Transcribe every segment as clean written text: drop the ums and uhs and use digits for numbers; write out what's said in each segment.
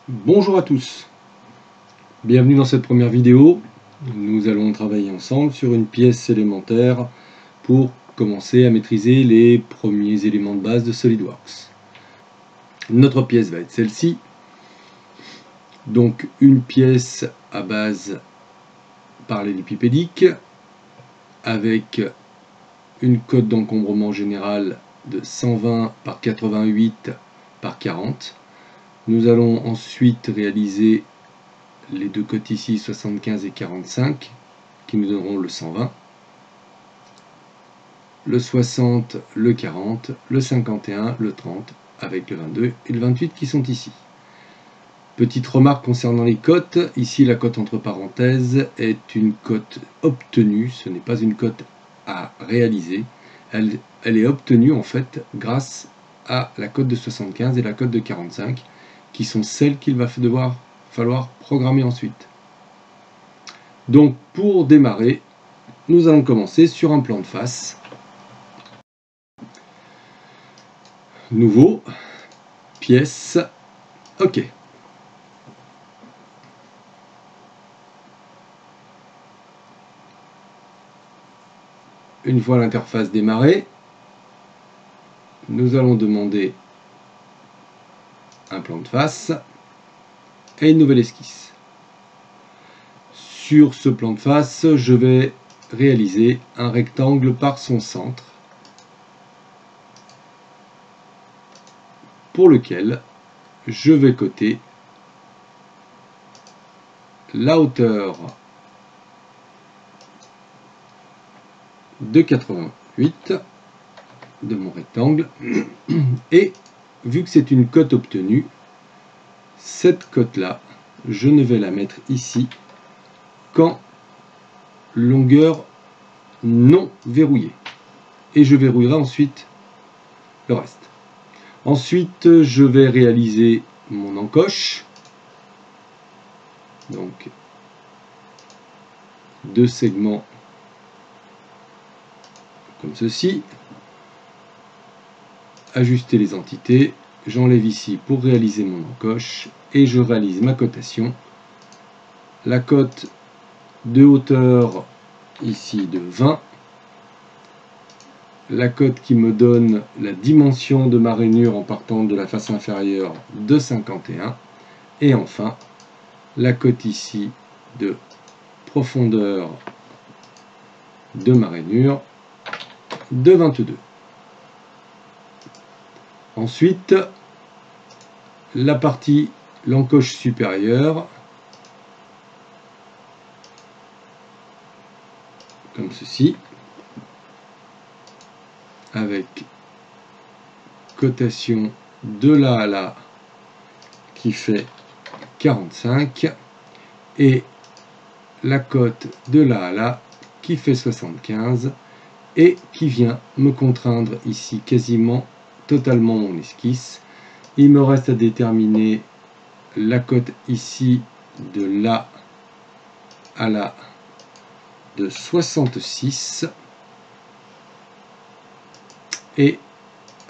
Bonjour à tous, bienvenue dans cette première vidéo. Nous allons travailler ensemble sur une pièce élémentaire pour commencer à maîtriser les premiers éléments de base de SolidWorks. Notre pièce va être celle-ci, donc une pièce à base parallélépipédique avec une cote d'encombrement générale de 120 par 88 par 40. Nous allons ensuite réaliser les deux cotes ici, 75 et 45, qui nous donneront le 120, le 60, le 40, le 51, le 30, avec le 22 et le 28 qui sont ici. Petite remarque concernant les cotes, ici la cote entre parenthèses est une cote obtenue, ce n'est pas une cote à réaliser, elle est obtenue en fait grâce à la cote de 75 et la cote de 45, qui sont celles qu'il va falloir programmer ensuite. Donc pour démarrer, nous allons commencer sur un plan de face. Nouveau, pièce, OK. Une fois l'interface démarrée, nous allons demander un plan de face et une nouvelle esquisse. Sur ce plan de face, je vais réaliser un rectangle par son centre pour lequel je vais coter la hauteur de 88 de mon rectangle et vu que c'est une cote obtenue, cette cote là je ne vais la mettre ici qu'en longueur non verrouillée et je verrouillerai ensuite le reste. Ensuite je vais réaliser mon encoche, donc deux segments comme ceci, ajuster les entités, j'enlève ici pour réaliser mon encoche et je réalise ma cotation. La cote de hauteur ici de 20, la cote qui me donne la dimension de ma rainure en partant de la face inférieure de 51 et enfin la cote ici de profondeur de ma rainure de 22. Ensuite, la partie, l'encoche supérieure, comme ceci, avec cotation de là à là qui fait 45 et la cote de là à là qui fait 75 et qui vient me contraindre ici quasiment totalement mon esquisse. Il me reste à déterminer la cote ici de là à là de 66 et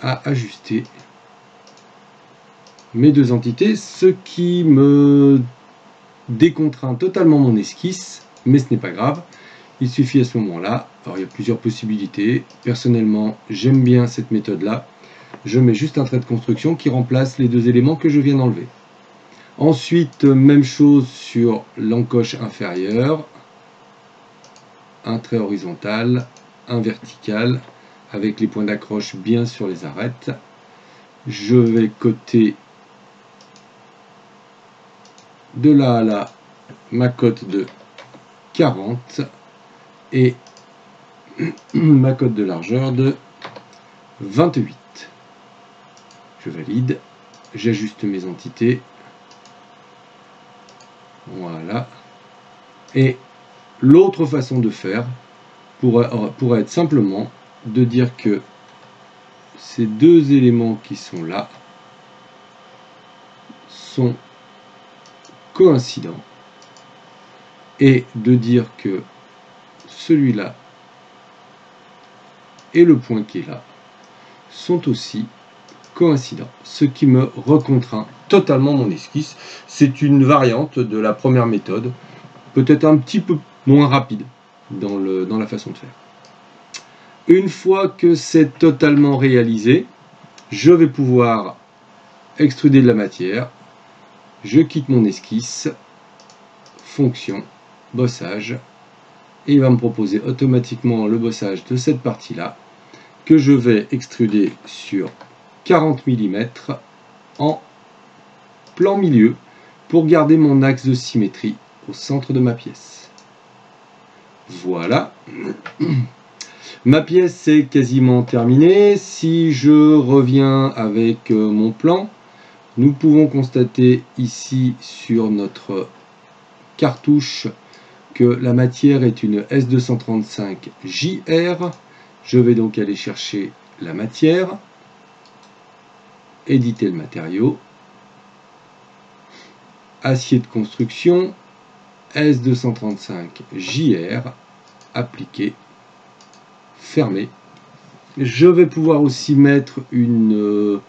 à ajuster mes deux entités, ce qui me décontraint totalement mon esquisse, mais ce n'est pas grave. Il suffit à ce moment-là, alors il y a plusieurs possibilités, personnellement j'aime bien cette méthode-là, je mets juste un trait de construction qui remplace les deux éléments que je viens d'enlever. Ensuite, même chose sur l'encoche inférieure, un trait horizontal, un vertical, avec les points d'accroche bien sur les arêtes. Je vais coter de là à là ma cote de 40 et ma cote de largeur de 28. Je valide, j'ajuste mes entités, voilà. Et l'autre façon de faire pourrait être simplement de dire que ces deux éléments qui sont là sont coïncidents et de dire que celui-là et le point qui est là sont aussi coïncident, ce qui me recontraint totalement mon esquisse. C'est une variante de la première méthode, peut-être un petit peu moins rapide dans la façon de faire. Une fois que c'est totalement réalisé, je vais pouvoir extruder de la matière. Je quitte mon esquisse, fonction, bossage, et il va me proposer automatiquement le bossage de cette partie-là, que je vais extruder sur 40 mm en plan milieu pour garder mon axe de symétrie au centre de ma pièce. Voilà. Ma pièce est quasiment terminée. Si je reviens avec mon plan, nous pouvons constater ici sur notre cartouche que la matière est une S235JR. Je vais donc aller chercher la matière, éditer le matériau, acier de construction, S235JR, appliquer, fermer. Je vais pouvoir aussi mettre une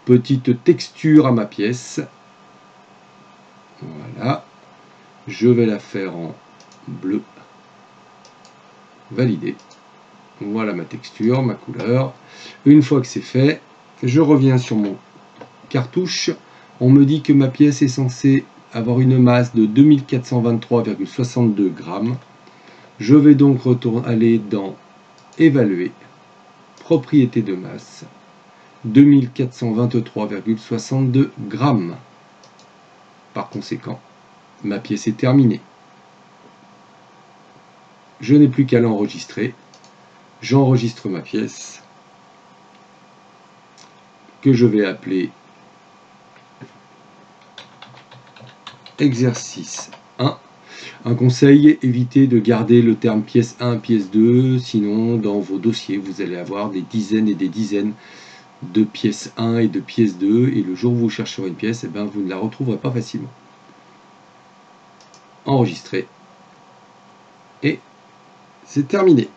petite texture à ma pièce. Voilà. Je vais la faire en bleu. Valider. Voilà ma texture, ma couleur. Une fois que c'est fait, je reviens sur mon cartouche. On me dit que ma pièce est censée avoir une masse de 2423,62 grammes. Je vais donc aller dans Évaluer, propriété de masse, 2423,62 grammes. Par conséquent, ma pièce est terminée. Je n'ai plus qu'à l'enregistrer. J'enregistre ma pièce, que je vais appeler exercice 1. Un conseil, évitez de garder le terme pièce 1, pièce 2, sinon dans vos dossiers, vous allez avoir des dizaines et des dizaines de pièces 1 et de pièces 2, et le jour où vous chercherez une pièce, eh bien, vous ne la retrouverez pas facilement. Enregistrer. Et c'est terminé.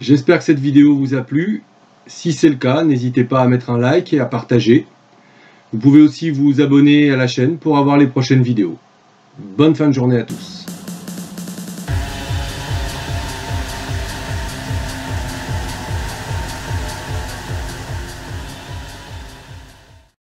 J'espère que cette vidéo vous a plu. Si c'est le cas, n'hésitez pas à mettre un like et à partager. Vous pouvez aussi vous abonner à la chaîne pour avoir les prochaines vidéos. Bonne fin de journée à tous.